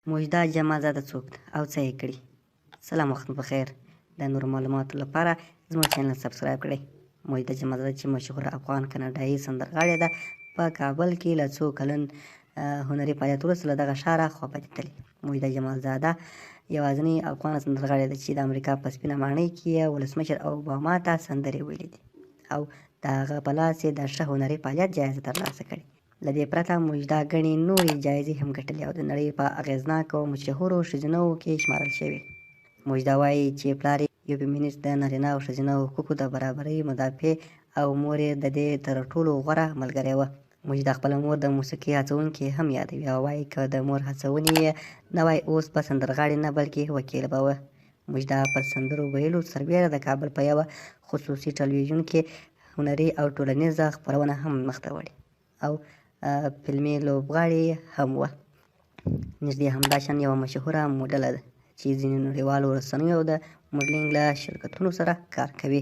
موجده جمالزاده څوک ده او څه یې کړي؟ سلام، وخت په خیر. د نورو معلوماتو لپاره زموږ چینل سبسکرایب کړئ. موجده جمالزاده چې مشهوره افغان کاناډایي سندرغاړې ده، په کابل کې له څو کلن هنري فعالیت وروسته له دغه ښاره خوابدې تللې. موجده جمالزاده یوازینۍ افغانه سندرغاړې ده چې د امریکا په سپینه ماڼۍ کې یې ولسمشر اوباما ته سندرې ویلي دي او د هغه په لاس یې د ښه هنري فعالیت جایزه ترلاسه کړې. له دې پرته موجده ګڼې نورې جایزې هم ګټلې او د نړۍ په اغېزناکو او مشهورو ښځینهو کې شمارل شوې. موجده وایي چې پلار یې یو فیمینیست، د نارینه او ښځینه حقوقو د برابرۍ مدافع او مور یې د دې تر ټولو غوره ملګرې وه. موجده خپله مور د موسیقي هڅونکې هم یادوي او وایي که د مور هڅونې یې نه وای، اوس به سندرغاړې نه بلکې وکیله به وه. موجده پر سندرو ویلو سربېره د کابل په یوه خصوصي ټلویزیون کې هنري او ټولنیزه خپرونه هم مخته وړې او فلمي لوبغاړې هم وه. نږدې همداشان یوه مشهوره موډله ده چې ځینې نړیوالو رسنیو او د موډلینګ له شرکتونو سره کار کوي.